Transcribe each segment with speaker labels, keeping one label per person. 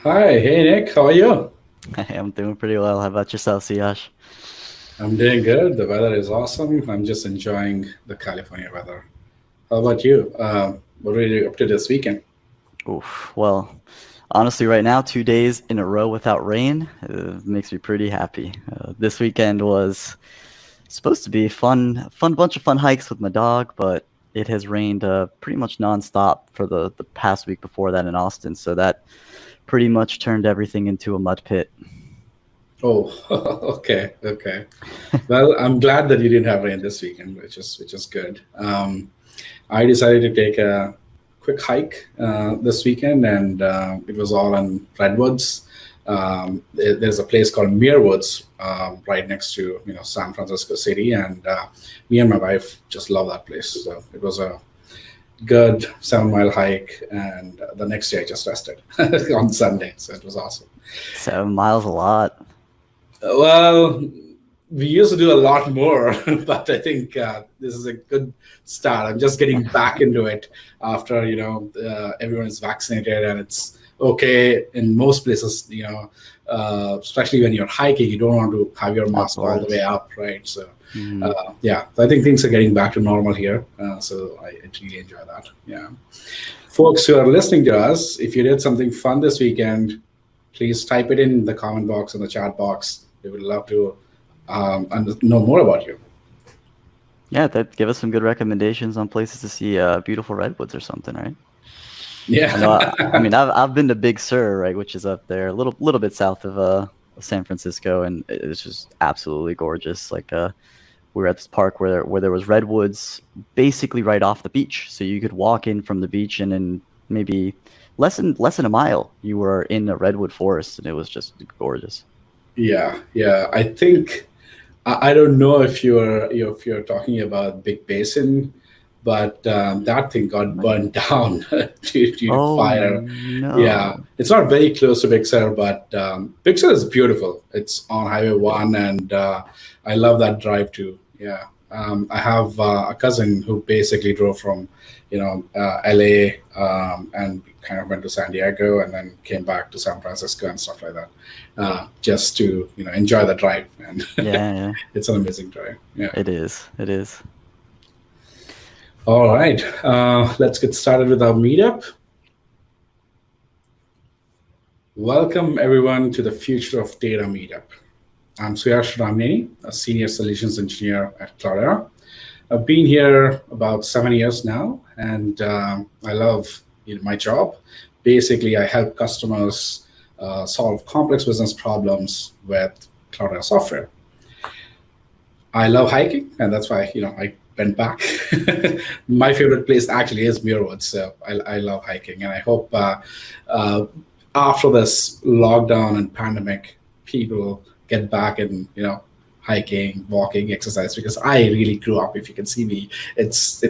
Speaker 1: Hi, hey Nick, how are you?
Speaker 2: Hey, I'm doing pretty well. How about yourself, Siyash?
Speaker 1: I'm doing good. The weather is awesome. I'm just enjoying the California weather. How about you? What are you up to this weekend?
Speaker 2: Oof. Well, honestly, right now, 2 days in a row without rain makes me pretty happy. This weekend was supposed to be fun bunch of fun hikes with my dog, but it has rained pretty much nonstop for the past week before that in Austin. So that pretty much turned everything into a mud pit.
Speaker 1: Oh, okay, okay. Well, I'm glad that you didn't have rain this weekend, which is good. I decided to take a quick hike this weekend, and it was all in redwoods. There's a place called Muirwoods right next to San Francisco City, and me and my wife just love that place. So it was a good 7 mile hike, and the next day I just rested on Sunday, so it was awesome.
Speaker 2: 7 miles a lot.
Speaker 1: Well, we used to do a lot more, but I think this is a good start. I'm just getting back into it after everyone is vaccinated and it's okay in most places. Especially when you're hiking, you don't want to have your mask all the way
Speaker 2: Outdoors.
Speaker 1: up, right? So
Speaker 2: Mhm.
Speaker 1: yeah, so I think things are getting back to normal here. So I really enjoy that. Yeah, folks who are listening to us, if you did something fun this weekend, please type it in the comment box and the chat box. We would love to know more about you.
Speaker 2: Yeah, that give us some good recommendations on places to see beautiful redwoods or something, right? I know. I
Speaker 1: Yeah.
Speaker 2: mean, I've been to Big Sur, right, which is up there, a little bit south of San Francisco, and it's just absolutely gorgeous. Like we were at this park where there was redwoods basically right off the beach, so you could walk in from the beach, and in maybe less than a mile, you were in a redwood forest, and it was just gorgeous.
Speaker 1: Yeah, yeah. I think I don't know if you're talking about Big Basin, but that thing got
Speaker 2: Might be.
Speaker 1: burned down due to
Speaker 2: Oh
Speaker 1: fire. Yeah,
Speaker 2: no!
Speaker 1: it's not very close to Big Sur, but Big Sur is beautiful. It's on Highway
Speaker 2: It
Speaker 1: One,
Speaker 2: is.
Speaker 1: and I love that drive too. Yeah, I have a cousin who basically drove from LA, and kind of went to San Diego and then came back to San Francisco and stuff like that, just to enjoy the drive. And
Speaker 2: Yeah, yeah,
Speaker 1: it's an amazing drive. Yeah.
Speaker 2: it is. It is.
Speaker 1: All right. Let's get started with our meetup. Welcome, everyone, to the Future of Data Meetup. I'm Suyash Ramneni, a senior solutions engineer at Cloudera. I've been here about 7 years now, and I love my job. Basically, I help customers solve complex business problems with Cloudera software. I love hiking, and that's why I went back. My favorite place actually is Muirwoods, so I love hiking, and I hope uh, after this lockdown and pandemic, people get back and hiking, walking, exercise because I really grew up. If you can see me, it's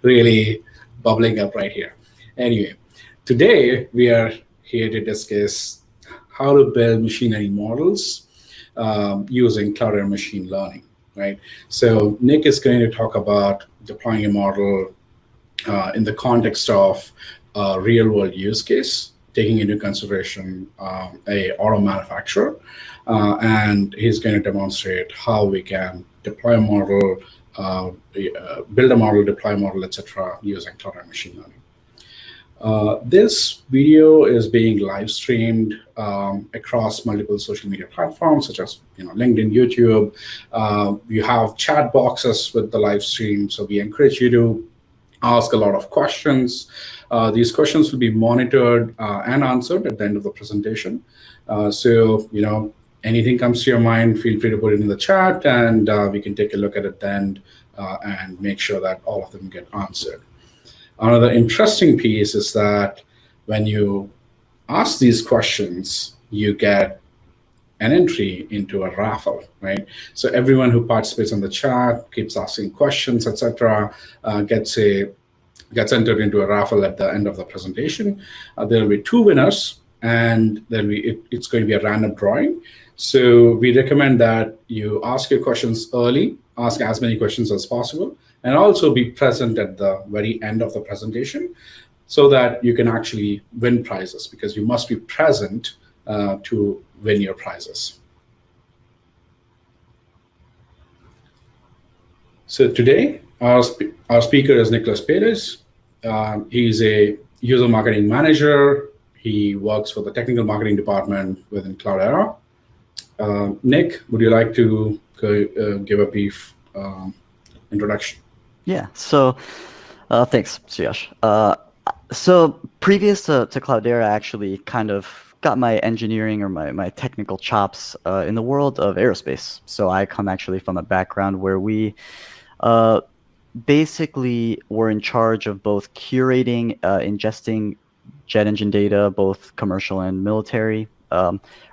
Speaker 1: really bubbling up right here. Anyway, today we are here to discuss how to build machine learning models using Cloudera machine learning, right? So Nick is going to talk about deploying a model in the context of a real world use case, taking into consideration a auto manufacturer, and he's going to demonstrate how we can deploy a model, build a model, deploy a model, etc., using Cloudera machine learning. This video is being live streamed across multiple social media platforms such as LinkedIn, YouTube. You have chat boxes with the live stream, so we encourage you to ask a lot of questions. These questions will be monitored and answered at the end of the presentation. So anything comes to your mind, feel free to put it in the chat, and we can take a look at it then and make sure that all of them get answered. Another interesting piece is that when you ask these questions, you get an entry into a raffle, right? So everyone who participates on the chat, keeps asking questions, etc., gets entered into a raffle at the end of the presentation. There will be two winners, and it's going to be a random drawing. So we recommend that you ask your questions early, ask as many questions as possible, and also be present at the very end of the presentation. so that you can actually win prizes, because you must be present to win your prizes. So today, our speaker is Nicholas Perez. He's a user marketing manager. He works for the technical marketing department within Cloudera. Nick, would you like to give a brief introduction?
Speaker 2: Yeah. So, thanks, Suyash. So previous to Cloudera, I actually kind of got my engineering or my technical chops in the world of aerospace. So I come actually from a background where we uh, basically were in charge of both curating, ingesting jet engine data, both commercial and military,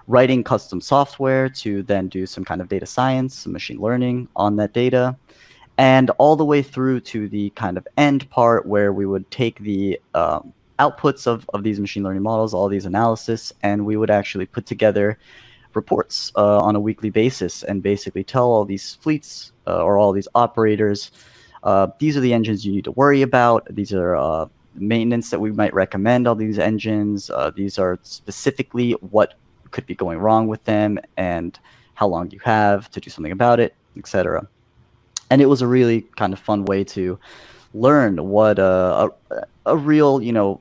Speaker 2: writing custom software to then do some kind of data science, some machine learning on that data, and all the way through to the kind of end part where we would take the outputs of these machine learning models, all these analysis, and we would actually put together reports on a weekly basis and basically tell all these fleets or all these operators, these are the engines you need to worry about. These are maintenance that we might recommend on these engines. These are specifically what could be going wrong with them and how long you have to do something about it, etc. And it was a really kind of fun way to learn what a real,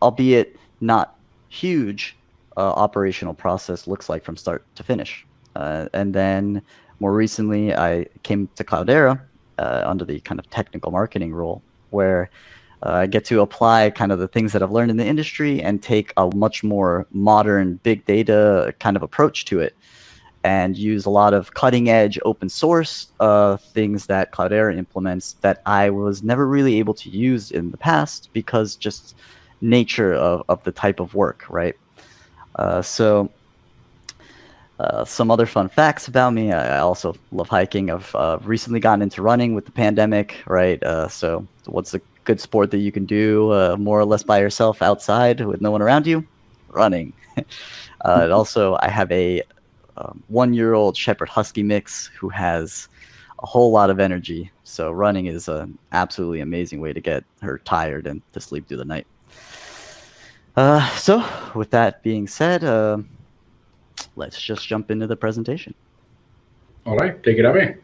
Speaker 2: albeit not huge, operational process looks like from start to finish. And then more recently, I came to Cloudera under the kind of technical marketing role, where I get to apply kind of the things that I've learned in the industry and take a much more modern big data kind of approach to it, and use a lot of cutting edge open source things that Cloudera implements that I was never really able to use in the past because just nature of the type of work, right? So some other fun facts about me. I also love hiking. I've recently gotten into running with the pandemic, right? So what's a good sport that you can do more or less by yourself outside with no one around you? Running. And also, I have a 1-year-old Shepherd Husky mix who has a whole lot of energy. So running is an absolutely amazing way to get her tired and to sleep through the night. So with that being said, let's just jump into the presentation.
Speaker 1: All right, take it away.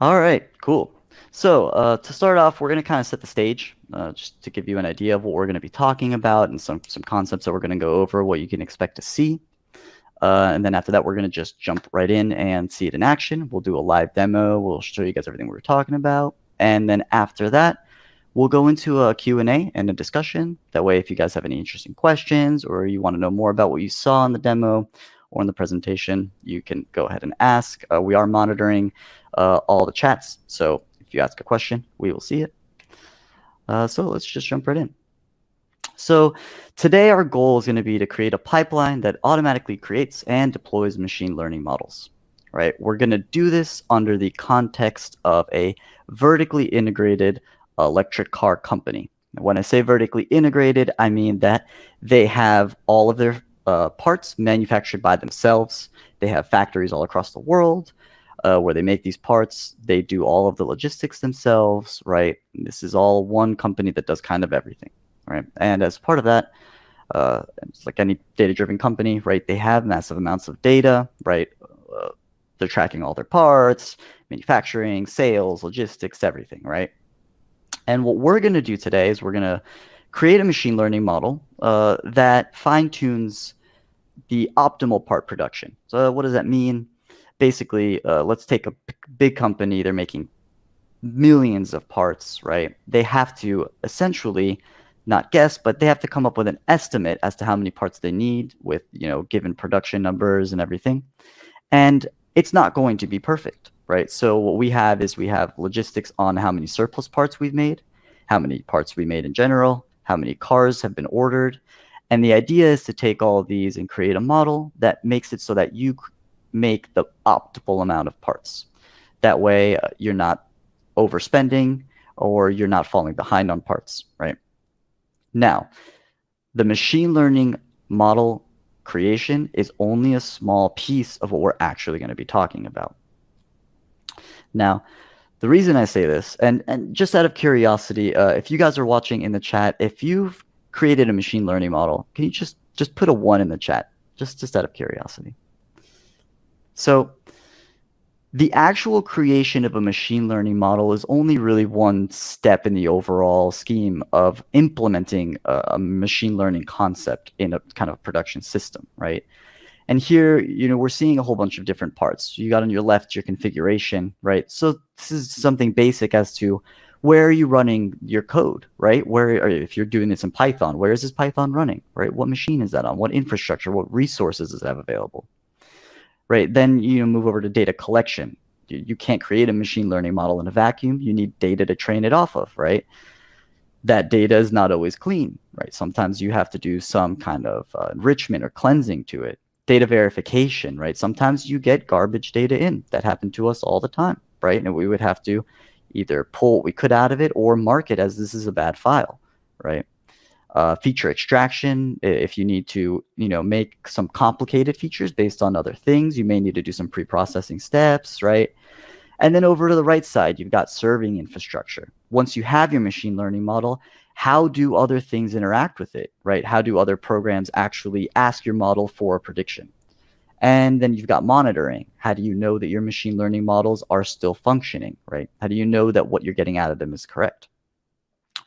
Speaker 2: All right, cool. So to start off, we're going to kind of set the stage just to give you an idea of what we're going to be talking about and some concepts that we're going to go over, what you can expect to see. And then after that, we're going to just jump right in and see it in action. We'll do a live demo. We'll show you guys everything we were talking about. And then after that, we'll go into a Q&A and a discussion. That way, if you guys have any interesting questions or you want to know more about what you saw in the demo or in the presentation, you can go ahead and ask. We are monitoring all the chats. So if you ask a question, we will see it. So let's just jump right in. So today our goal is going to be to create a pipeline that automatically creates and deploys machine learning models, right? We're going to do this under the context of a vertically integrated electric car company. When I say vertically integrated, I mean that they have all of their parts manufactured by themselves. They have factories all across the world where they make these parts. They do all of the logistics themselves, right? And this is all one company that does kind of everything. Right. And as part of that, it's like any data-driven company, right? They have massive amounts of data, right? They're tracking all their parts, manufacturing, sales, logistics, everything, right? And what we're going to do today is we're going to create a machine learning model that fine-tunes the optimal part production. So what does that mean? Basically, let's take a big company. They're making millions of parts, right? They have to essentially not guess, but they have to come up with an estimate as to how many parts they need with, given production numbers and everything. And it's not going to be perfect, right? So what we have is we have logistics on how many surplus parts we've made, how many parts we made in general, how many cars have been ordered. And the idea is to take all of these and create a model that makes it so that you make the optimal amount of parts. That way you're not overspending or you're not falling behind on parts, right? Now, the machine learning model creation is only a small piece of what we're actually going to be talking about. Now, The reason I say this, and just out of curiosity, if you guys are watching in the chat, if you've created a machine learning model, can you just put a 1 in the chat, just out of curiosity? So the actual creation of a machine learning model is only really one step in the overall scheme of implementing a machine learning concept in a kind of production system, right? And here, we're seeing a whole bunch of different parts. You got on your left your configuration, right? So this is something basic as to where are you running your code, right? Or if you're doing this in Python, where is this Python running, right? What machine is that on? What infrastructure, what resources does it have available, right? Then move over to data collection. You can't create a machine learning model in a vacuum. You need data to train it off of, right? That data is not always clean, right? Sometimes you have to do some kind of enrichment or cleansing to it. Data verification, right? Sometimes you get garbage data in. That happened to us all the time, right? And we would have to either pull what we could out of it or mark it as this is a bad file, right? Feature extraction, if you need to, make some complicated features based on other things, you may need to do some pre-processing steps, right? And then over to the right side, you've got serving infrastructure. Once you have your machine learning model, how do other things interact with it, right? How do other programs actually ask your model for a prediction? And then you've got monitoring. How do you know that your machine learning models are still functioning, right? How do you know that what you're getting out of them is correct?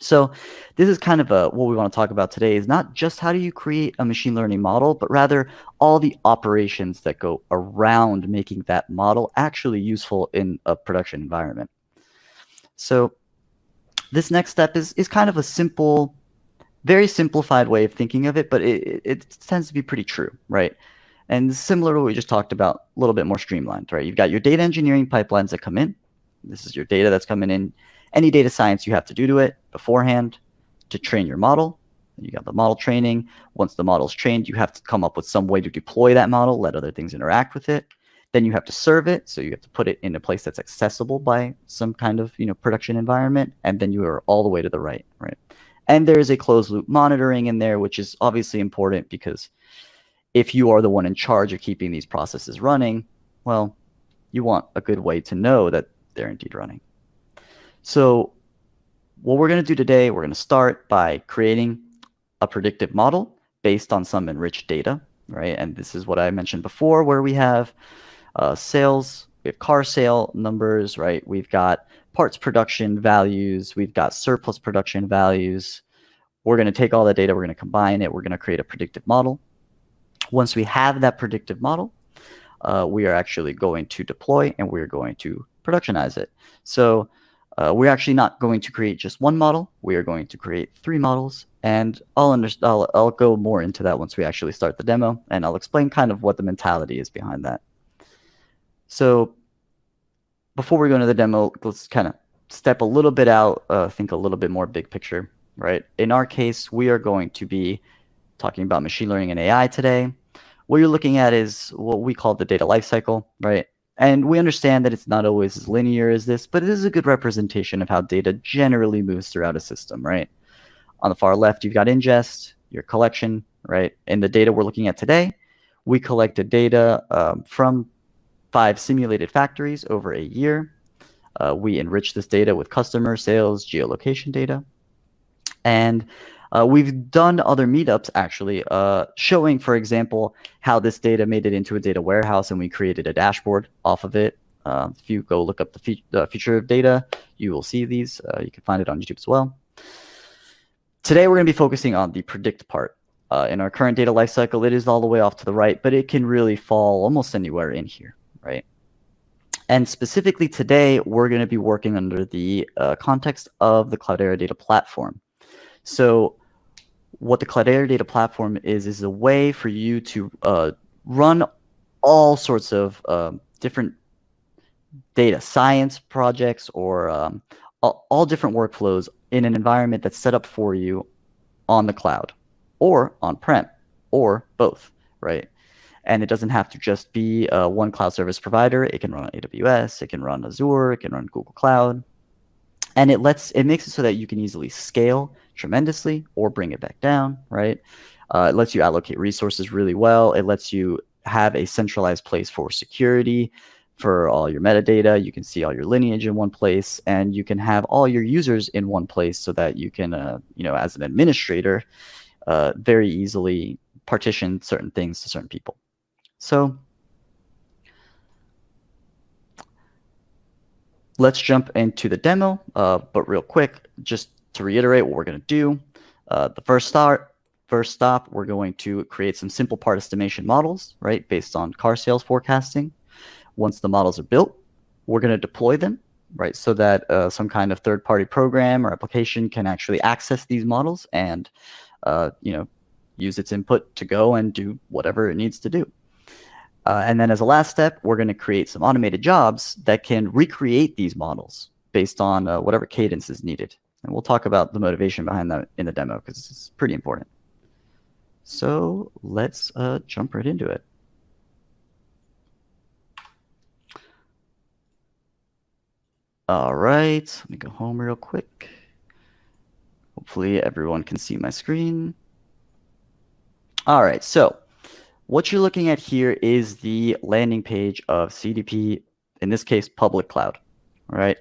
Speaker 2: So this is kind of what we want to talk about today is not just how do you create a machine learning model, but rather all the operations that go around making that model actually useful in a production environment. So this next step is kind of a simple, very simplified way of thinking of it, but it tends to be pretty true, right? And similar to what we just talked about, a little bit more streamlined, right? You've got your data engineering pipelines that come in. This is your data that's coming in. Any data science you have to do to it beforehand to train your model. You got the model training. Once the model's trained, you have to come up with some way to deploy that model, let other things interact with it. Then you have to serve it. So you have to put it in a place that's accessible by some kind of production environment. And then you are all the way to the right, right? And there is a closed loop monitoring in there, which is obviously important because if you are the one in charge of keeping these processes running, well, you want a good way to know that they're indeed running. So what we're going to do today, we're going to start by creating a predictive model based on some enriched data, right? And this is what I mentioned before, where we have sales, we have car sale numbers, right? We've got parts production values, we've got surplus production values. We're going to take all that data, we're going to combine it, we're going to create a predictive model. Once we have that predictive model, we are actually going to deploy and we're going to productionize it. So we're actually not going to create just one model. We are going to create 3 models, and I'll go more into that once we actually start the demo, and I'll explain kind of what the mentality is behind that. So before we go into the demo, let's kind of step a little bit out, think a little bit more big picture, right? In our case, we are going to be talking about machine learning and AI today. What you're looking at is what we call the data lifecycle, right? And we understand that it's not always as linear as this, but it is a good representation of how data generally moves throughout a system, right? On the far left, you've got ingest, your collection, right? In the data we're looking at today, we collected data from 5 simulated factories over a year. We enriched this data with customer sales, geolocation data. And we've done other meetups actually showing, for example, how this data made it into a data warehouse and we created a dashboard off of it. If you go look up the future of data, you will see these. You can find it on YouTube as well. Today, we're going to be focusing on the predict part. In our current data lifecycle, it is all the way off to the right, but it can really fall almost anywhere in here, right? And specifically today, we're going to be working under the context of the Cloudera Data Platform. So what the Cloudera Data Platform is a way for you to run all sorts of different data science projects or all different workflows in an environment that's set up for you on the cloud or on-prem or both, right? And it doesn't have to just be one cloud service provider. It can run on AWS, it can run Azure, it can run Google Cloud. And it makes it so that you can easily scale tremendously or bring it back down, right? It lets you allocate resources really well. It lets you have a centralized place for security, for all your metadata. You can see all your lineage in one place, and you can have all your users in one place so that you can, as an administrator, very easily partition certain things to certain people. So let's jump into the demo, but real quick, just to reiterate what we're going to do. The first stop, we're going to create some simple part estimation models, right, based on car sales forecasting. Once the models are built, we're going to deploy them, right, so that some kind of third-party program or application can actually access these models and, use its input to go and do whatever it needs to do. And then as a last step, we're going to create some automated jobs that can recreate these models based on whatever cadence is needed. And we'll talk about the motivation behind that in the demo because it's pretty important. So let's jump right into it. All right, let me go home real quick. Hopefully everyone can see my screen. All right, so what you're looking at here is the landing page of CDP, in this case, public cloud, all right?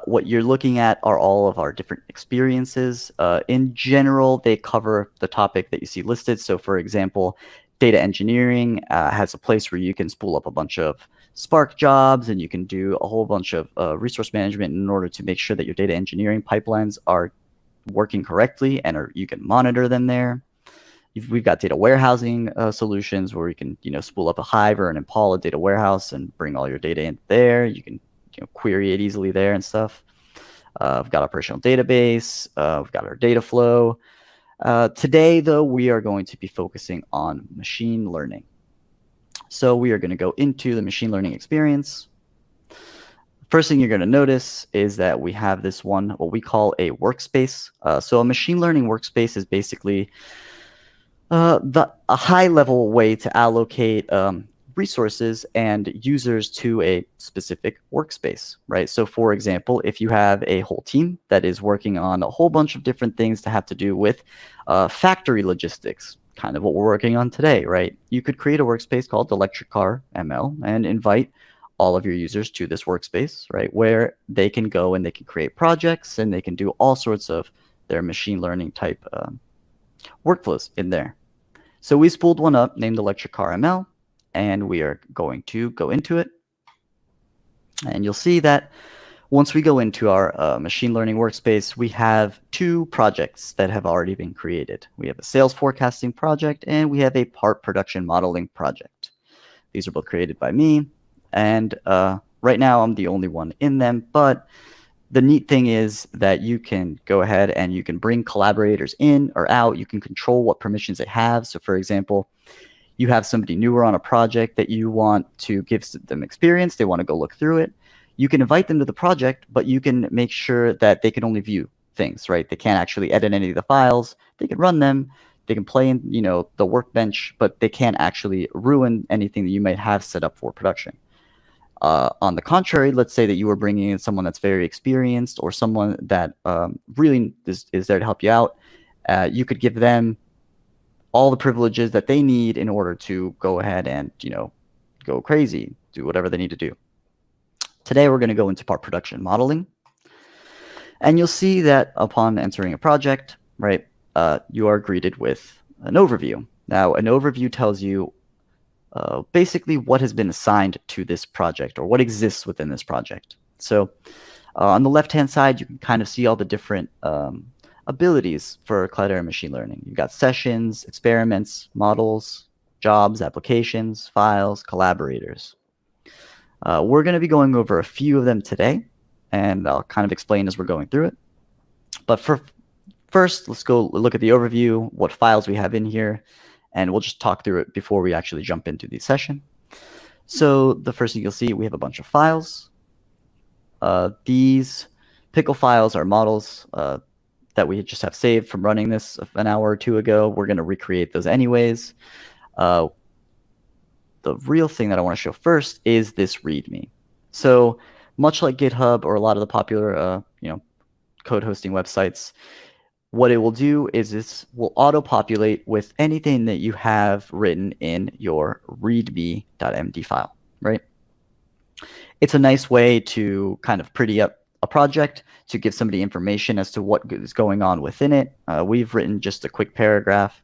Speaker 2: What you're looking at are all of our different experiences. In general, they cover the topic that you see listed. So for example, data engineering has a place where you can spool up a bunch of Spark jobs, and you can do a whole bunch of resource management in order to make sure that your data engineering pipelines are working correctly and you can monitor them there. We've got data warehousing solutions where you can, spool up a Hive or an Impala data warehouse and bring all your data in there. You can, query it easily there and stuff. We've got operational database. We've got our data flow. Today, though, we are going to be focusing on machine learning. So we are going to go into the machine learning experience. First thing you're going to notice is that we have this one, what we call a workspace. So a machine learning workspace is basically a high-level way to allocate resources and users to a specific workspace, right? So for example, if you have a whole team that is working on a whole bunch of different things to have to do with factory logistics, kind of what we're working on today, right? You could create a workspace called Electric Car ML and invite all of your users to this workspace, right? Where they can go and they can create projects and they can do all sorts of their machine learning type workflows in there. So we spooled one up named Electric Car ML, and we are going to go into it. And you'll see that once we go into our machine learning workspace, we have two projects that have already been created. We have a sales forecasting project, and we have a part production modeling project. These are both created by me, and right now I'm the only one in them, but the neat thing is that you can go ahead and you can bring collaborators in or out. You can control what permissions they have. So for example, you have somebody newer on a project that you want to give them experience. They want to go look through it. You can invite them to the project, but you can make sure that they can only view things, right? They can't actually edit any of the files. They can run them. They can play in, the workbench, but they can't actually ruin anything that you might have set up for production. On the contrary, let's say that you were bringing in someone that's very experienced or someone that really is there to help you out. You could give them all the privileges that they need in order to go ahead and, go crazy, do whatever they need to do. Today, we're going to go into part production modeling. And you'll see that upon entering a project, right, you are greeted with an overview. Now, an overview tells you basically what has been assigned to this project or what exists within this project. So on the left-hand side, you can kind of see all the different abilities for Cloudera machine learning. You've got sessions, experiments, models, jobs, applications, files, collaborators. We're going to be going over a few of them today, and I'll kind of explain as we're going through it. But first, let's go look at the overview, what files we have in here, and we'll just talk through it before we actually jump into the session. So the first thing you'll see, we have a bunch of files. These pickle files are models that we just have saved from running this an hour or two ago. We're going to recreate those anyways. The real thing that I want to show first is this README. So much like GitHub or a lot of the popular code hosting websites, what it will do is this will auto-populate with anything that you have written in your readme.md file, right? It's a nice way to kind of pretty up a project, to give somebody information as to what is going on within it. We've written just a quick paragraph,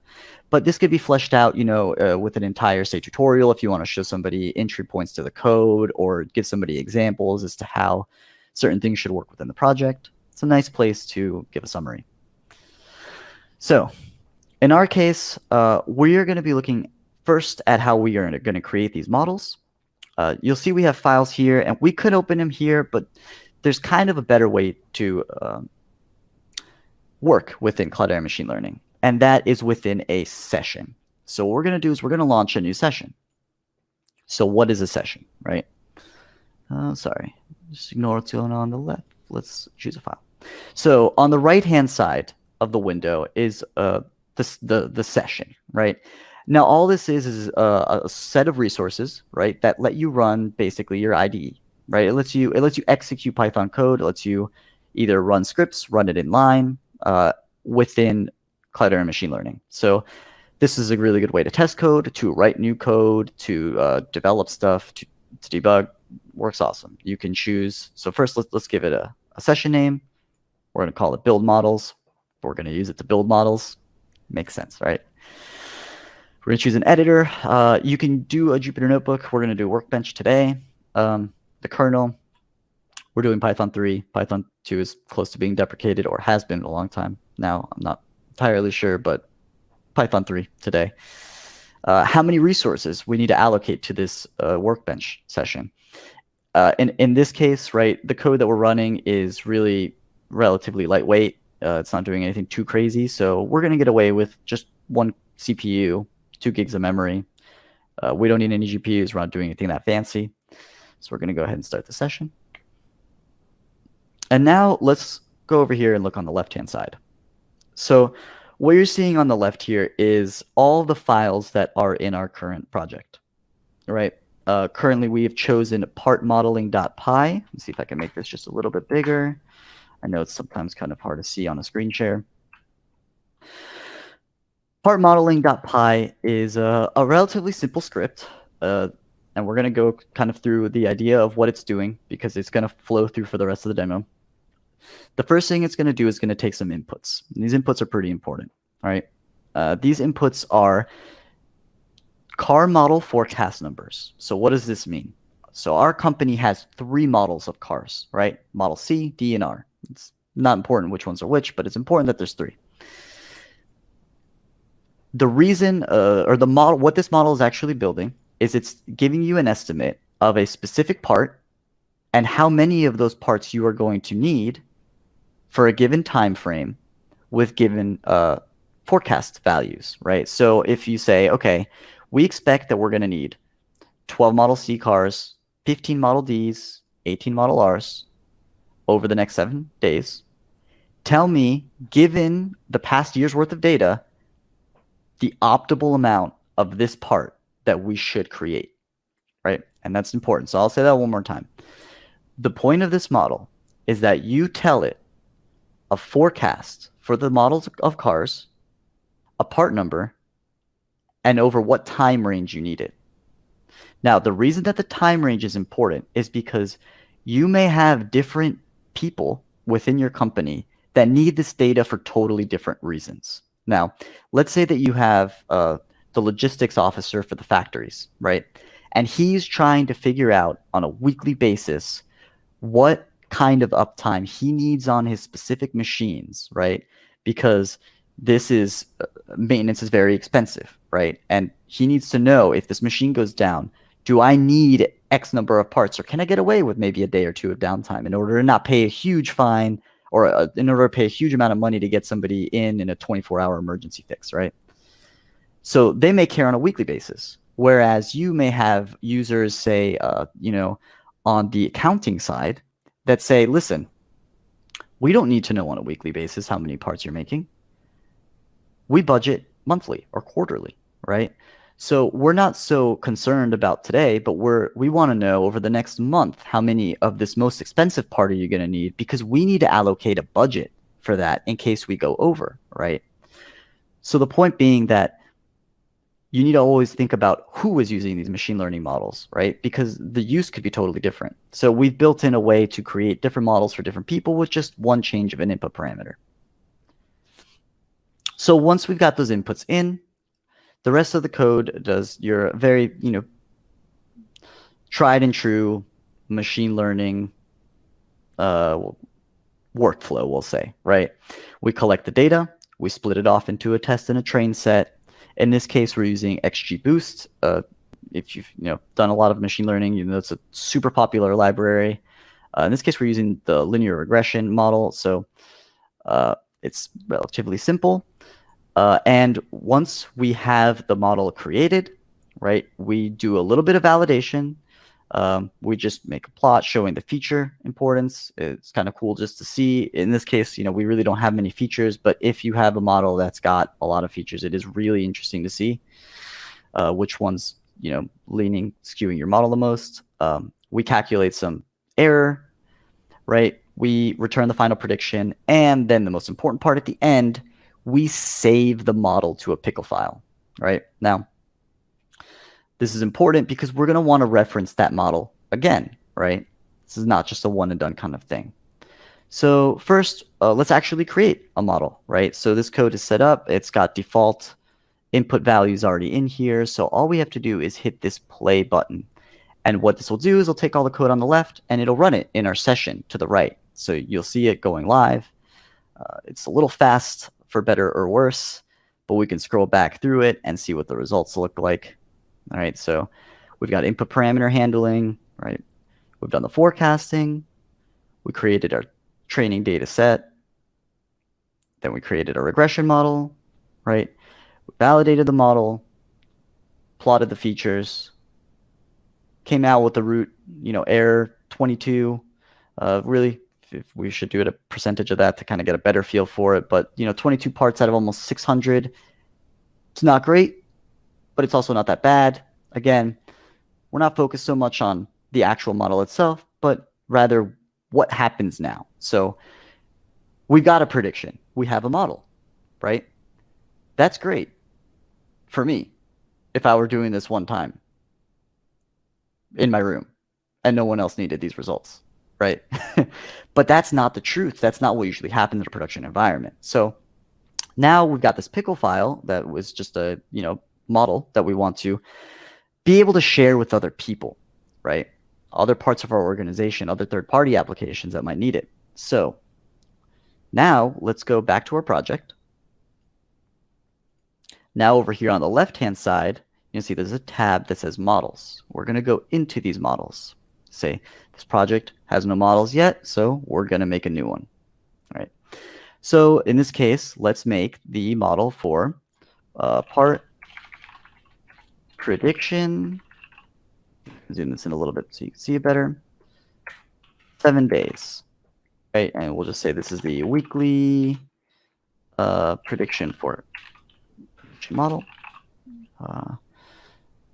Speaker 2: but this could be fleshed out, with an entire, say, tutorial if you want to show somebody entry points to the code or give somebody examples as to how certain things should work within the project. It's a nice place to give a summary. So in our case, we are going to be looking first at how we are going to create these models. You'll see we have files here, and we could open them here, but there's kind of a better way to work within Cloudera Machine Learning, and that is within a session. So what we're going to do is we're going to launch a new session. So what is a session, right? Sorry, just ignore what's going on the left. Let's choose a file. So on the right-hand side of the window is the session, right? Now all this is a set of resources, right, that let you run basically your IDE, right? It lets you execute Python code. It lets you either run scripts, run it in line within Cloudera Machine Learning. So this is a really good way to test code, to write new code, to develop stuff, to debug. Works awesome. You can choose. So first, let's give it a session name. We're going to call it build models. We're going to use it to build models. Makes sense, right? We're going to choose an editor. You can do a Jupyter Notebook. We're going to do Workbench today. The kernel, we're doing Python 3. Python 2 is close to being deprecated, or has been a long time now. I'm not entirely sure, but Python 3 today. How many resources we need to allocate to this Workbench session. In this case, right, the code that we're running is really relatively lightweight. It's not doing anything too crazy. So we're going to get away with just one CPU, 2 gigs of memory. We don't need any GPUs. We're not doing anything that fancy. So we're going to go ahead and start the session. And now let's go over here and look on the left-hand side. So what you're seeing on the left here is all the files that are in our current project, right? Currently, we have chosen partmodeling.py. Let's see if I can make this just a little bit bigger. I know it's sometimes kind of hard to see on a screen share. Partmodeling.py is a relatively simple script, and we're going to go kind of through the idea of what it's doing because it's going to flow through for the rest of the demo. The first thing it's going to do is going to take some inputs. And these inputs are pretty important, all right? These inputs are car model forecast numbers. So what does this mean? So our company has 3 models of cars, right? Model C, D, and R. It's not important which ones are which, but it's important that there's 3. The reason, or the model, what this model is actually building is it's giving you an estimate of a specific part and how many of those parts you are going to need for a given time frame with given forecast values, right? So if you say, okay, we expect that we're going to need 12 Model C cars, 15 Model Ds, 18 Model Rs over the next 7 days. Tell me, given the past year's worth of data, the optimal amount of this part that we should create, right? And that's important. So I'll say that one more time. The point of this model is that you tell it a forecast for the models of cars, a part number, and over what time range you need it. Now, the reason that the time range is important is because you may have different people within your company that need this data for totally different reasons. Now, let's say that you have the logistics officer for the factories, right? And he's trying to figure out on a weekly basis what kind of uptime he needs on his specific machines, right? Because this is maintenance is very expensive, right? And he needs to know if this machine goes down, do I need X number of parts, or can I get away with maybe a day or 2 of downtime in order to not pay a huge fine, or in order to pay a huge amount of money to get somebody in a 24-hour emergency fix, right? So they may care on a weekly basis, whereas you may have users say, on the accounting side that say, listen, we don't need to know on a weekly basis how many parts you're making. We budget monthly or quarterly, right? So we're not so concerned about today, but we want to know over the next month how many of this most expensive part are you going to need, because we need to allocate a budget for that in case we go over, right? So the point being that you need to always think about who is using these machine learning models, right? Because the use could be totally different. So we've built in a way to create different models for different people with just one change of an input parameter. So once we've got those inputs in, the rest of the code does your very, tried and true machine learning workflow, we'll say, right? We collect the data, we split it off into a test and a train set. In this case, we're using XGBoost. If you've done a lot of machine learning, it's a super popular library. In this case, we're using the linear regression model, so it's relatively simple. And once we have the model created, right, we do a little bit of validation. We just make a plot showing the feature importance. It's kind of cool just to see. In this case, we really don't have many features, but if you have a model that's got a lot of features, it is really interesting to see which ones, skewing your model the most. We calculate some error, right? We return the final prediction, and then the most important part at the end, we save the model to a pickle file, right? Now, this is important because we're going to want to reference that model again, right? This is not just a one and done kind of thing. So first, let's actually create a model, right? So this code is set up. It's got default input values already in here. So all we have to do is hit this play button. And what this will do is it'll take all the code on the left and it'll run it in our session to the right. So you'll see it going live. It's a little fast for better or worse, but we can scroll back through it and see what the results look like. All right, so we've got input parameter handling, right? We've done the forecasting. We created our training data set. Then we created a regression model, right? We validated the model, plotted the features, came out with the root, error 22. Really, if we should do it a percentage of that to kind of get a better feel for it. But 22 parts out of almost 600. It's not great, but it's also not that bad. Again, we're not focused so much on the actual model itself, but rather what happens now. So we've got a prediction. We have a model, right? That's great for me if I were doing this one time in my room and no one else needed these results, right? But that's not the truth. That's not what usually happens in a production environment. So now we've got this pickle file that was just a model that we want to be able to share with other people, right? Other parts of our organization, other third-party applications that might need it. So now let's go back to our project. Now over here on the left-hand side, you can see there's a tab that says models. We're going to go into these models. Say this project has no models yet, so we're going to make a new one. All right. So in this case, let's make the model for part prediction. Zoom this in a little bit so you can see it better. 7 days. Right, and we'll just say this is the weekly prediction for prediction model.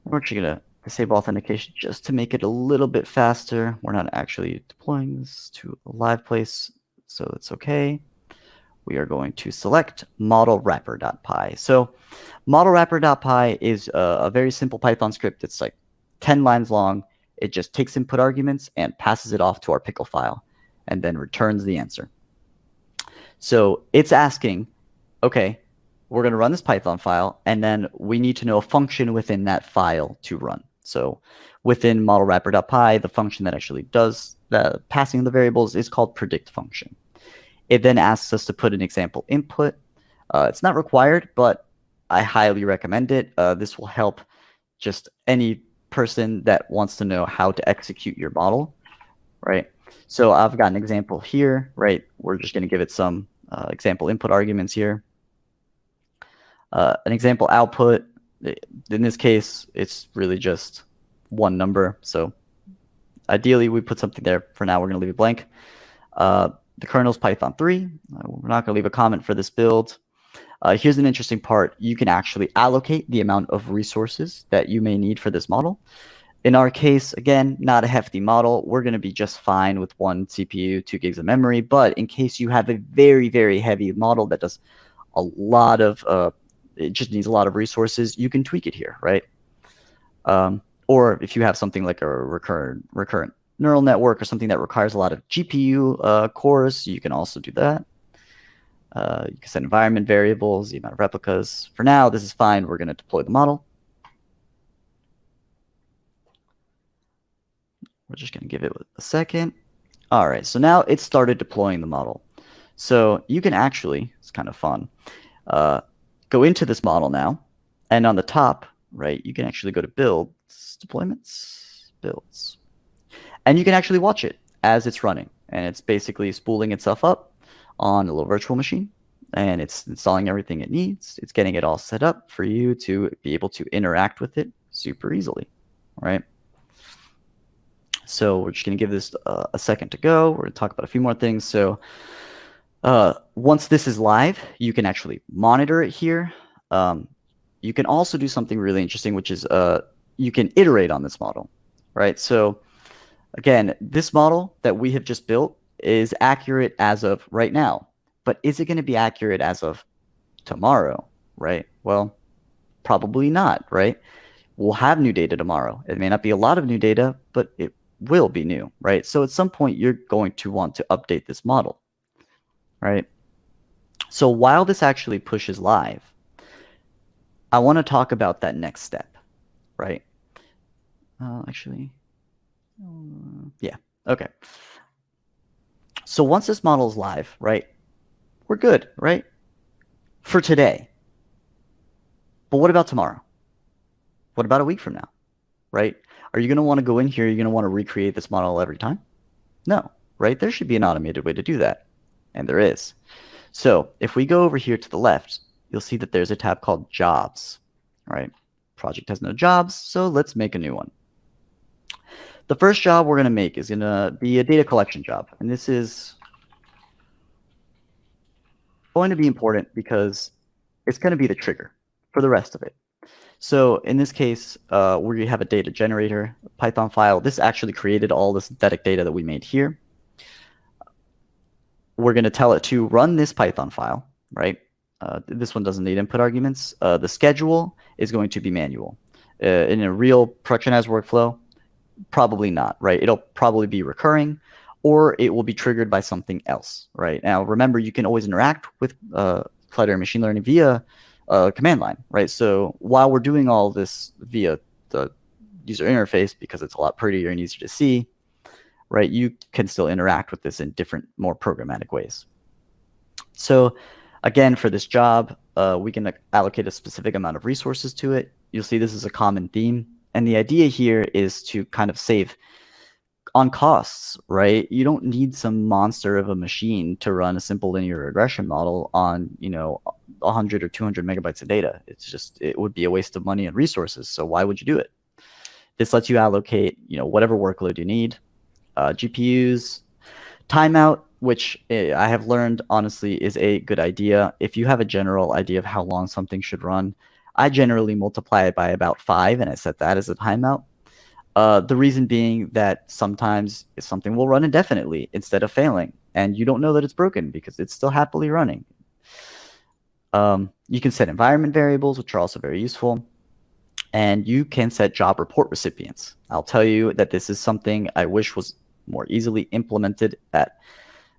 Speaker 2: We're actually going to disable authentication just to make it a little bit faster. We're not actually deploying this to a live place, so it's okay. We are going to select model wrapper.py. So model wrapper.py is a very simple Python script. It's like 10 lines long. It just takes input arguments and passes it off to our pickle file and then returns the answer. So it's asking, okay, we're going to run this Python file, and then we need to know a function within that file to run. So within model wrapper.py, the function that actually does the passing of the variables is called predict function. It then asks us to put an example input. It's not required, but I highly recommend it. This will help just any person that wants to know how to execute your model, right? So I've got an example here, right? We're just going to give it some example input arguments here. An example output, in this case, it's really just one number. So ideally, we put something there. For now, we're going to leave it blank. The kernel's Python 3. We're not going to leave a comment for this build. Here's an interesting part. You can actually allocate the amount of resources that you may need for this model. In our case, again, not a hefty model. We're going to be just fine with 1 CPU, 2 gigs of memory. But in case you have a very, very heavy model that does a lot of it just needs a lot of resources, you can tweak it here, right? Or if you have something like a recurrent neural network or something that requires a lot of GPU cores, you can also do that. You can set environment variables, the amount of replicas. For now, this is fine. We're going to deploy the model. We're just going to give it a second. All right, so now it started deploying the model. So you can actually, it's kind of fun, go into this model now. And on the top, right, you can actually go to builds, deployments, builds. And you can actually watch it as it's running. And it's basically spooling itself up on a little virtual machine. And it's installing everything it needs. It's getting it all set up for you to be able to interact with it super easily, right? So we're just going to give this a second to go. We're going to talk about a few more things. So once this is live, you can actually monitor it here. You can also do something really interesting, which is you can iterate on this model, right? So again, this model that we have just built is accurate as of right now. But is it going to be accurate as of tomorrow, right? Well, probably not, right? We'll have new data tomorrow. It may not be a lot of new data, but it will be new, right? So at some point, you're going to want to update this model, right? So while this actually pushes live, I want to talk about that next step, right? Yeah, okay. So once this model is live, right, we're good, right? For today. But what about tomorrow? What about a week from now, right? Are you going to want to go in here? Are you going to want to recreate this model every time? No, right? There should be an automated way to do that. And there is. So if we go over here to the left, you'll see that there's a tab called Jobs, right? Project has no jobs, so let's make a new one. The first job we're going to make is going to be a data collection job. And this is going to be important because it's going to be the trigger for the rest of it. So in this case, we have a data generator Python file. This actually created all the synthetic data that we made here. We're going to tell it to run this Python file, right? This one doesn't need input arguments. The schedule is going to be manual. In a real productionized workflow, probably not, right? It'll probably be recurring, or it will be triggered by something else, right? Now, remember, you can always interact with Cloudera machine learning via command line, right? So while we're doing all this via the user interface, because it's a lot prettier and easier to see, right, you can still interact with this in different, more programmatic ways. So again, for this job, we can allocate a specific amount of resources to it. You'll see this is a common theme. And the idea here is to kind of save on costs, right? You don't need some monster of a machine to run a simple linear regression model on, 100 or 200 megabytes of data. It would be a waste of money and resources. So why would you do it? This lets you allocate, whatever workload you need. GPUs, timeout, which I have learned, honestly, is a good idea. If you have a general idea of how long something should run, I generally multiply it by about 5, and I set that as a timeout. The reason being that sometimes something will run indefinitely instead of failing, and you don't know that it's broken because it's still happily running. You can set environment variables, which are also very useful. And you can set job report recipients. I'll tell you that this is something I wish was more easily implemented at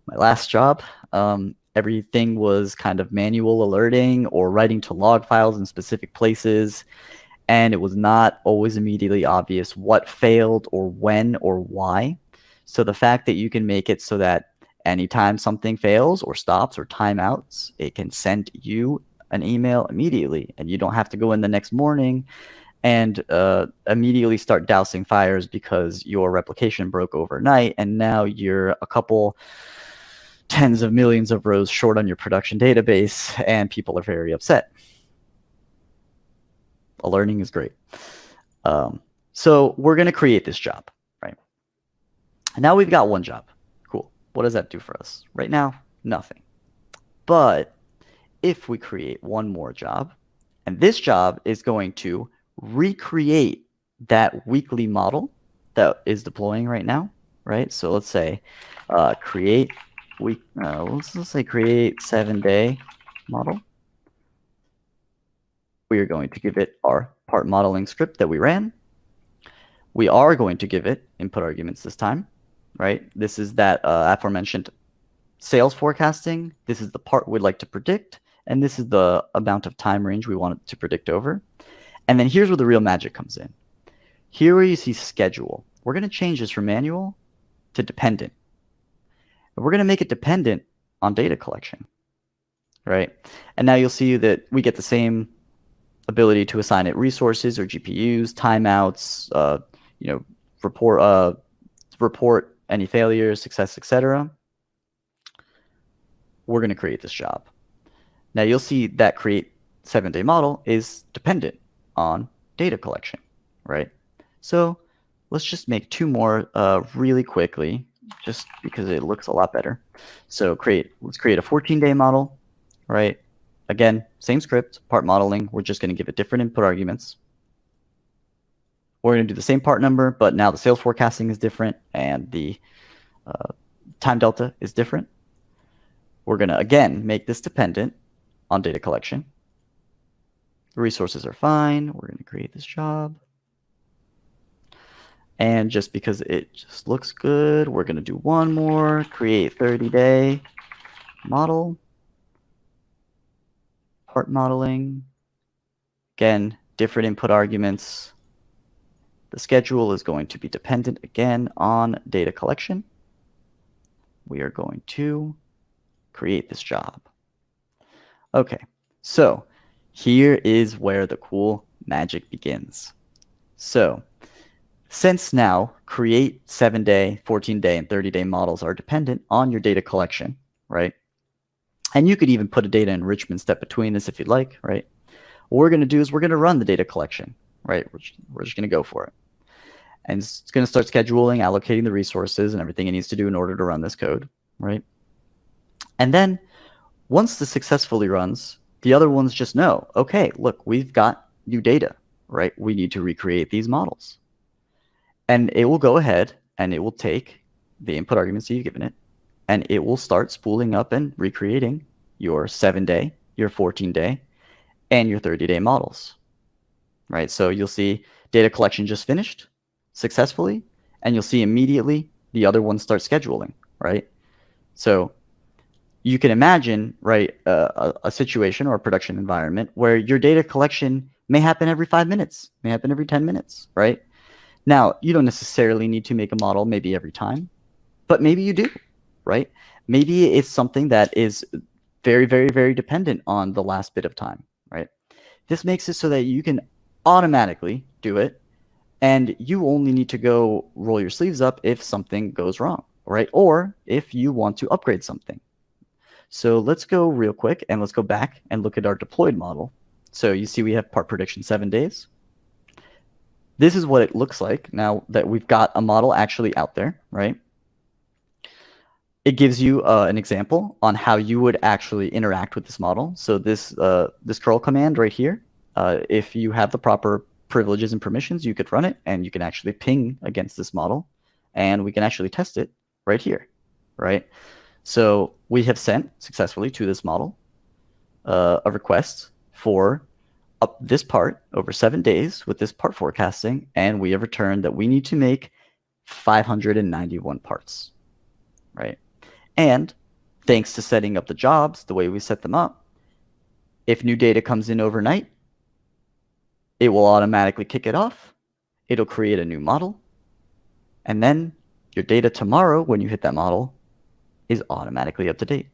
Speaker 2: my last job. Everything was kind of manual alerting or writing to log files in specific places. And it was not always immediately obvious what failed or when or why. So the fact that you can make it so that anytime something fails or stops or timeouts, it can send you an email immediately, and you don't have to go in the next morning and immediately start dousing fires because your replication broke overnight, and now you're a couple tens of millions of rows short on your production database, and people are very upset. Alerting is great. So we're going to create this job, right? And now we've got one job. Cool. What does that do for us? Right now, nothing. But if we create one more job, and this job is going to recreate that weekly model that is deploying right now, right? So let's say create week. Let's say create 7-day model. We are going to give it our part modeling script that we ran. We are going to give it input arguments this time, right? This is that aforementioned sales forecasting. This is the part we'd like to predict, and this is the amount of time range we want it to predict over. And then here's where the real magic comes in. Here where you see schedule, we're going to change this from manual to dependent. And we're going to make it dependent on data collection, right? And now you'll see that we get the same ability to assign it resources or GPUs, timeouts, report any failures, success, etc. We're going to create this job. Now you'll see that create 7-day model is dependent on data collection, right? So let's just make 2 more really quickly, just because it looks a lot better. So let's create a 14-day model, right? Again, same script, part modeling. We're just going to give it different input arguments. We're going to do the same part number, but now the sales forecasting is different and the time delta is different. We're going to, again, make this dependent on data collection. The resources are fine. We're going to create this job. And just because it just looks good, we're going to do one more, create 30-day model, part modeling. Again, different input arguments. The schedule is going to be dependent, again, on data collection. We are going to create this job. Okay, so here is where the cool magic begins. So since now create 7-day, 14-day, and 30-day models are dependent on your data collection, right? And you could even put a data enrichment step between this if you'd like, right? What we're going to do is we're going to run the data collection, right? We're just going to go for it. And it's going to start scheduling, allocating the resources and everything it needs to do in order to run this code, right? And then once this successfully runs, the other ones just know, okay, look, we've got new data, right? We need to recreate these models. And it will go ahead and it will take the input arguments that you've given it, and it will start spooling up and recreating your 7-day, your 14-day, and your 30-day models, right? So you'll see data collection just finished successfully, and you'll see immediately the other ones start scheduling, right? So you can imagine, right, a situation or a production environment where your data collection may happen every 5 minutes, may happen every 10 minutes, right? Now, you don't necessarily need to make a model maybe every time, but maybe you do, right? Maybe it's something that is very, very, very dependent on the last bit of time, right? This makes it so that you can automatically do it, and you only need to go roll your sleeves up if something goes wrong, right? Or if you want to upgrade something. So let's go real quick and let's go back and look at our deployed model. So you see we have part prediction 7 days. This is what it looks like now that we've got a model actually out there, right? It gives you an example on how you would actually interact with this model. So this curl command right here, if you have the proper privileges and permissions, you could run it and you can actually ping against this model, and we can actually test it right here, right? So we have sent successfully to this model a request for up this part over 7 days with this part forecasting, and we have returned that we need to make 591 parts, right? And thanks to setting up the jobs the way we set them up, if new data comes in overnight, it will automatically kick it off. It'll create a new model. And then your data tomorrow, when you hit that model, is automatically up to date.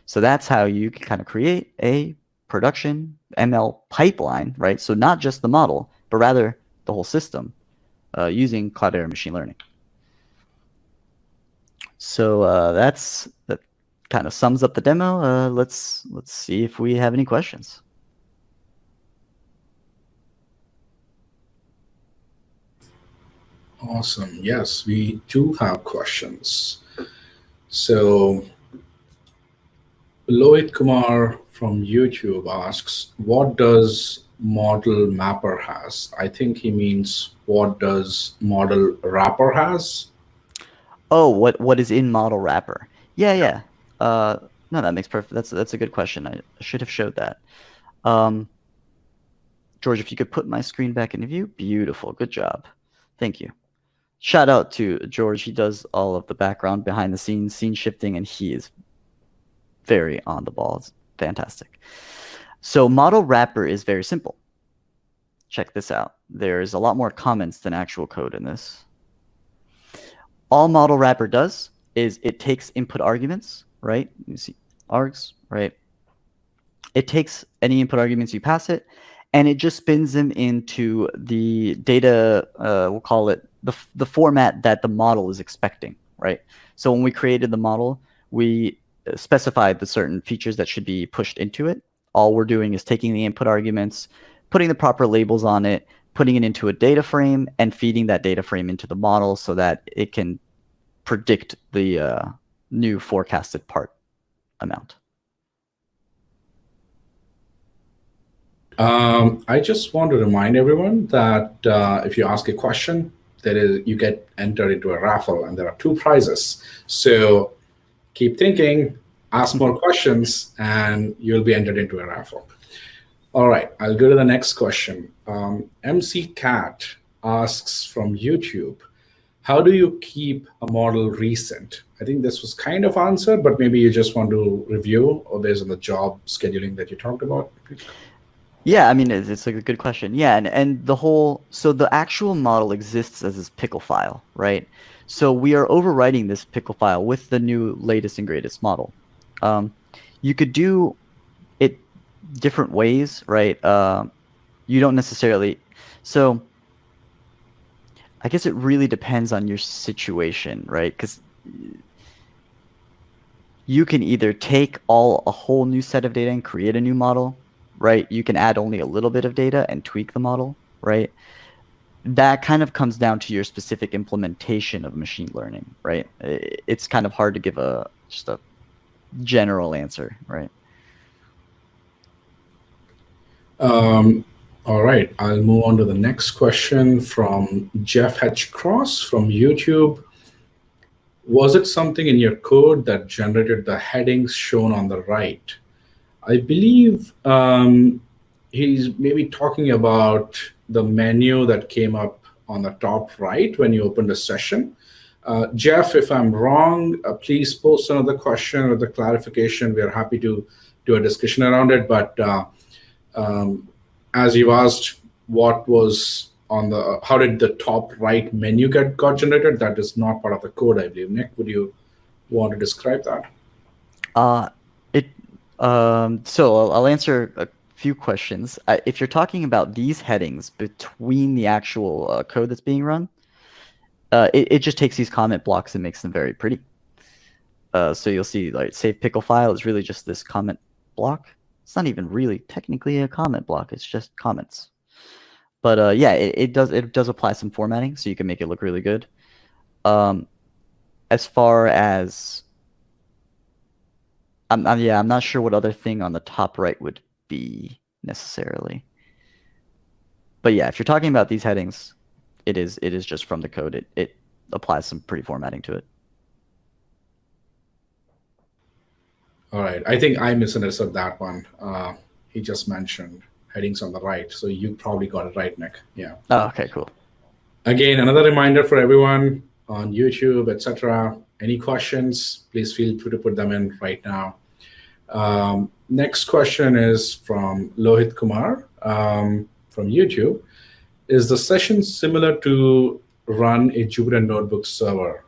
Speaker 2: So that's how you can kind of create a production ML pipeline, right? So not just the model, but rather the whole system using Cloudera machine learning. So that kind of sums up the demo. Let's see if we have any questions.
Speaker 1: Awesome. Yes, we do have questions. So Lohit Kumar from YouTube asks, what does model mapper has? I think he means what does model wrapper has?
Speaker 2: Oh, what is in model wrapper? Yeah. No, that makes perfect. That's a good question. I should have showed that. Um, George, if you could put my screen back into view, beautiful, good job. Thank you. Shout out to George. He does all of the background behind the scenes, scene shifting, and he is very on the ball. It's fantastic. So model wrapper is very simple. Check this out. There's a lot more comments than actual code in this. All model wrapper does is it takes input arguments, right? You see args, right? It takes any input arguments you pass it, and it just spins them into the data, we'll call it the format that the model is expecting, right? So when we created the model, we specified the certain features that should be pushed into it. All we're doing is taking the input arguments, putting the proper labels on it, putting it into a data frame, and feeding that data frame into the model so that it can predict the new forecasted part amount.
Speaker 1: I just want to remind everyone that if you ask a question, you get entered into a raffle, and there are two prizes. So keep thinking, ask more questions, and you'll be entered into a raffle. All right, I'll go to the next question. MC Cat asks from YouTube, how do you keep a model recent? I think this was kind of answered, but maybe you just want to review or based on the job scheduling that you talked about.
Speaker 2: Yeah, I mean, it's a good question. Yeah, and so the actual model exists as this pickle file, right? So we are overwriting this pickle file with the new latest and greatest model. You could do it different ways, right? You don't necessarily. So I guess it really depends on your situation, right? Because you can either take a whole new set of data and create a new model, right? You can add only a little bit of data and tweak the model, right? That kind of comes down to your specific implementation of machine learning, right? It's kind of hard to give just a general answer, right?
Speaker 1: All right, I'll move on to the next question from Jeff H. Cross from YouTube. Was it something in your code that generated the headings shown on the right? I believe he's maybe talking about the menu that came up on the top right when you opened a session. Jeff, if I'm wrong, please post another question or the clarification. We are happy to do a discussion around it. But as you asked, what was on how did the top right menu got generated? That is not part of the code, I believe. Nick, would you want to describe that?
Speaker 2: So I'll answer a few questions. If you're talking about these headings between the actual code that's being run, it just takes these comment blocks and makes them very pretty. So you'll see like save pickle file is really just this comment block. It's not even really technically a comment block. It's just comments. But yeah, it does apply some formatting, so you can make it look really good. As far as I'm not sure what other thing on the top right would be necessarily. But yeah, if you're talking about these headings, it is just from the code. It applies some pretty formatting to it.
Speaker 1: All right, I think I misunderstood that one. He just mentioned headings on the right, so you probably got it right, Nick. Yeah.
Speaker 2: Oh, okay, cool.
Speaker 1: Again, another reminder for everyone on YouTube, etc. Any questions, please feel free to put them in right now. Next question is from Lohit Kumar from YouTube. Is the session similar to run a Jupyter Notebook server?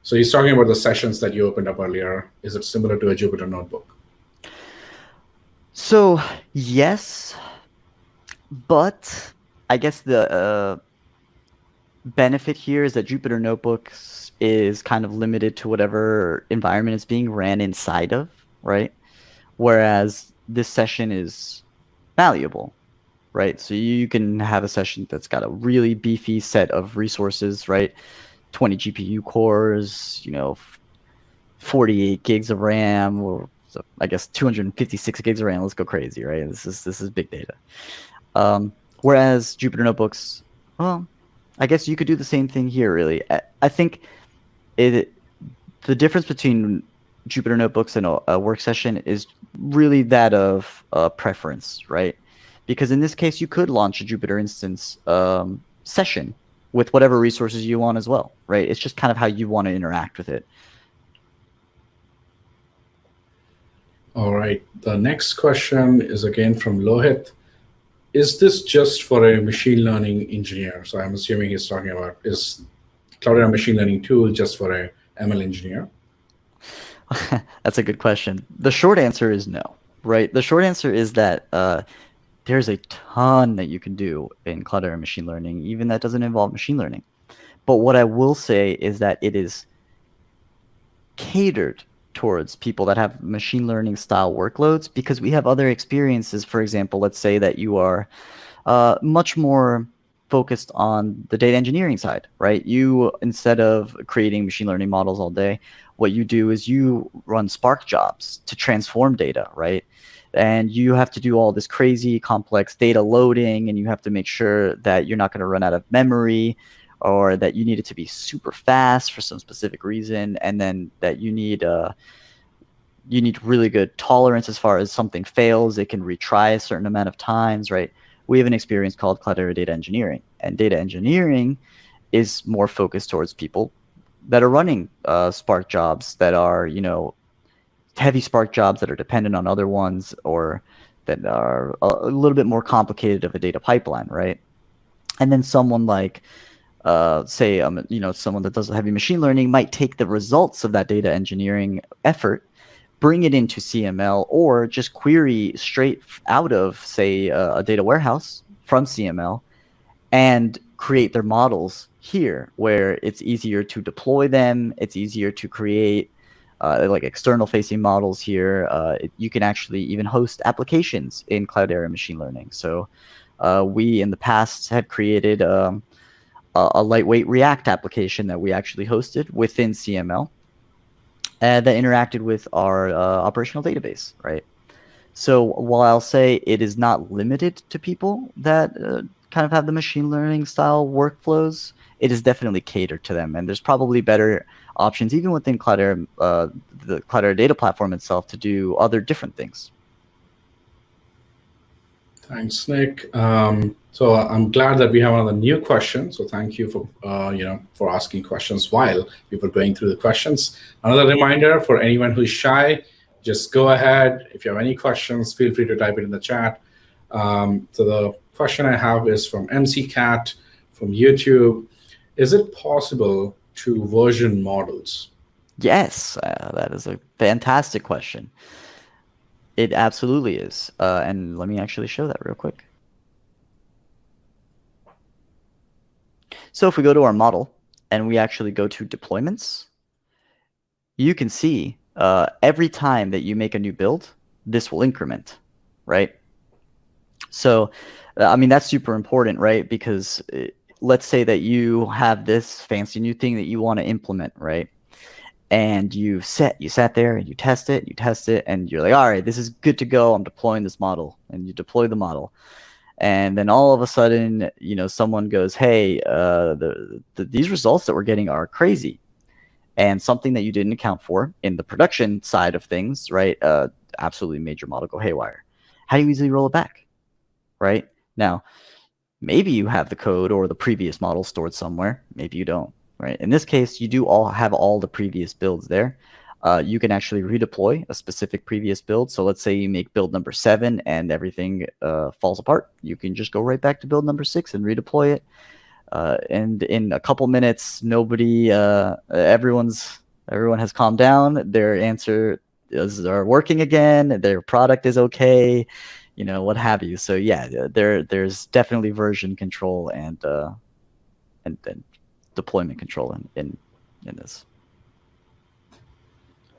Speaker 1: So he's talking about the sessions that you opened up earlier. Is it similar to a Jupyter Notebook?
Speaker 2: So yes, but I guess the benefit here is that Jupyter Notebooks is kind of limited to whatever environment it's being ran inside of, right? Whereas this session is malleable, right? So you can have a session that's got a really beefy set of resources, right? 20 GPU cores, 48 gigs of RAM, or so I guess 256 gigs of RAM. Let's go crazy, right? This is big data. Whereas Jupyter Notebooks, well, I guess you could do the same thing here, really. I think the difference between Jupyter notebooks in a work session is really that of preference, right? Because in this case, you could launch a Jupyter instance session with whatever resources you want as well, right? It's just kind of how you want to interact with it.
Speaker 1: All right. The next question is again from Lohit. Is this just for a machine learning engineer? So I'm assuming he's talking about, is Cloudera machine learning tool just for a ML engineer?
Speaker 2: That's a good question. The short answer is no, right? The short answer is that there's a ton that you can do in Cloudera machine learning, even that doesn't involve machine learning. But what I will say is that it is catered towards people that have machine learning style workloads, because we have other experiences. For example, let's say that you are much more focused on the data engineering side, right? You, instead of creating machine learning models all day, what you do is you run Spark jobs to transform data, right? And you have to do all this crazy complex data loading, and you have to make sure that you're not going to run out of memory, or that you need it to be super fast for some specific reason, and then that you need really good tolerance as far as something fails, it can retry a certain amount of times, right? We have an experience called Cloudera Data Engineering, and data engineering is more focused towards people that are running Spark jobs that are, heavy Spark jobs that are dependent on other ones, or that are a little bit more complicated of a data pipeline, right? And then someone like, say, someone that does heavy machine learning might take the results of that data engineering effort, bring it into CML, or just query straight out of, say, a data warehouse from CML, and create their models here, where it's easier to deploy them. It's easier to create like external facing models here. You can actually even host applications in Cloudera machine learning. So we in the past had created a lightweight React application that we actually hosted within CML that interacted with our operational database, right? So while I'll say it is not limited to people that kind of have the machine learning style workflows, it is definitely catered to them. And there's probably better options, even within Cloudera, the Cloudera Data Platform itself, to do other different things.
Speaker 1: Thanks, Nick. So I'm glad that we have another new question. So thank you for for asking questions while we were going through the questions. Another reminder for anyone who's shy, just go ahead. If you have any questions, feel free to type it in the chat. So the question I have is from MC Cat from YouTube. Is it possible to version models?
Speaker 2: Yes, that is a fantastic question. It absolutely is. And let me actually show that real quick. So if we go to our model and we actually go to deployments, you can see every time that you make a new build, this will increment, right? So, I mean, that's super important, right? Because let's say that you have this fancy new thing that you want to implement, right? And you sat there and you test it, and you're like, all right, this is good to go. I'm deploying this model, and you deploy the model. And then all of a sudden, someone goes, hey, these results that we're getting are crazy. And something that you didn't account for in the production side of things, right? Absolutely made your model go haywire. How do you easily roll it back, right? Now, maybe you have the code or the previous model stored somewhere. Maybe you don't, right? In this case, you do have all the previous builds there. You can actually redeploy a specific previous build. So let's say you make build number 7 and everything falls apart. You can just go right back to build number 6 and redeploy it. And in a couple minutes, everyone has calmed down. Their answer are working again. Their product is okay, what have you. So yeah, there's definitely version control and deployment control in this.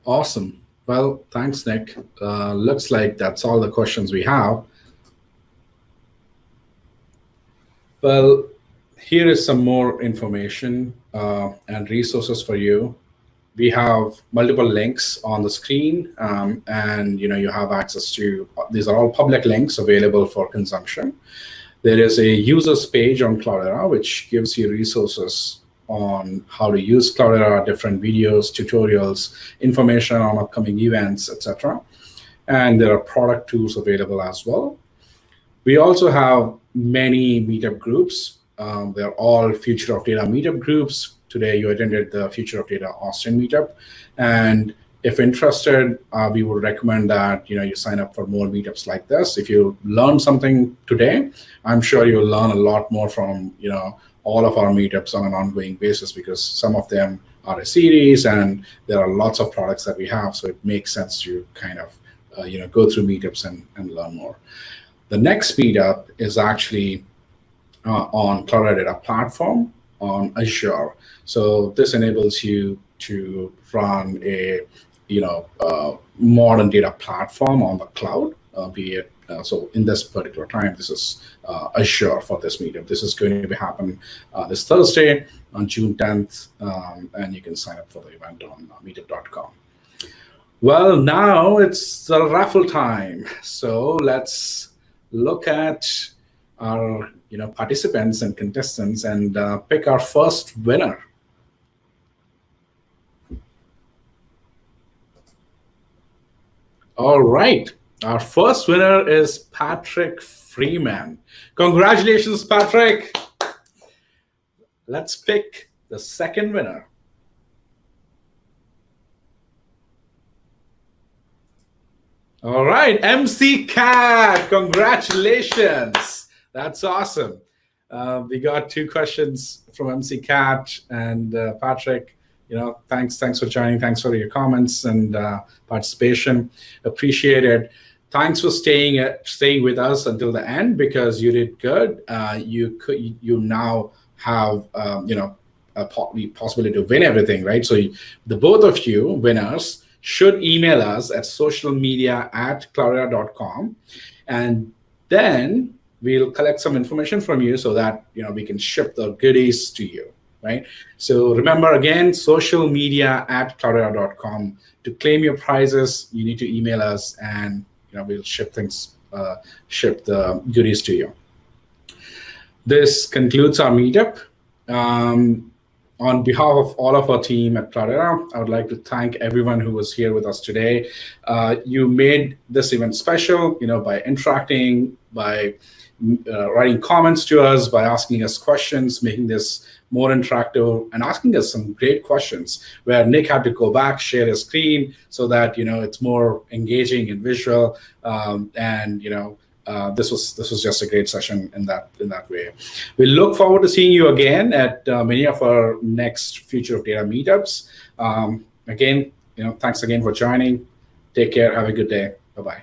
Speaker 1: Awesome. Well, thanks, Nick. Looks like that's all the questions we have. Well, here is some more information and resources for you. We have multiple links on the screen, and you have access to, these are all public links available for consumption. There is a users page on Cloudera, which gives you resources on how to use Cloudera, different videos, tutorials, information on upcoming events, etc. And there are product tools available as well. We also have many meetup groups. They're all Future of Data meetup groups. Today, you attended the Future of Data Austin meetup. And if interested, we would recommend that you sign up for more meetups like this. If you learn something today, I'm sure you'll learn a lot more from all of our meetups on an ongoing basis, because some of them are a series and there are lots of products that we have. So it makes sense to kind of go through meetups and learn more. The next meetup is actually on Cloudera Data Platform on Azure. So this enables you to run a modern data platform on the cloud, be it so in this particular time, this is Azure for this meetup. This is going to be happening this Thursday on June 10th, and you can sign up for the event on meetup.com. Well, now it's the raffle time. So let's look at our participants and contestants and pick our first winner. All right, our first winner is Patrick Freeman. Congratulations, Patrick. Let's pick the second winner. All right, MC Cat, congratulations. That's awesome. We got 2 questions from MC Cat and Patrick. Thanks for joining. Thanks for your comments and participation. Appreciate it. Thanks for staying with us until the end, because you did good. You now have a possibility to win everything, right? So the both of you winners should email us at socialmedia@cloudera.com, and then we'll collect some information from you so that we can ship the goodies to you, right? So remember, again, socialmedia@cloudera.com. To claim your prizes, you need to email us, and we'll ship the goodies to you. This concludes our meetup. On behalf of all of our team at Cloudera, I would like to thank everyone who was here with us today. You made this event special, by interacting, by writing comments to us, by asking us questions, making this more interactive, and asking us some great questions where Nick had to go back, share his screen so that it's more engaging and visual. This was just a great session in that way. We look forward to seeing you again at many of our next Future of Data meetups. Again, thanks again for joining. Take care. Have a good day. Bye-bye.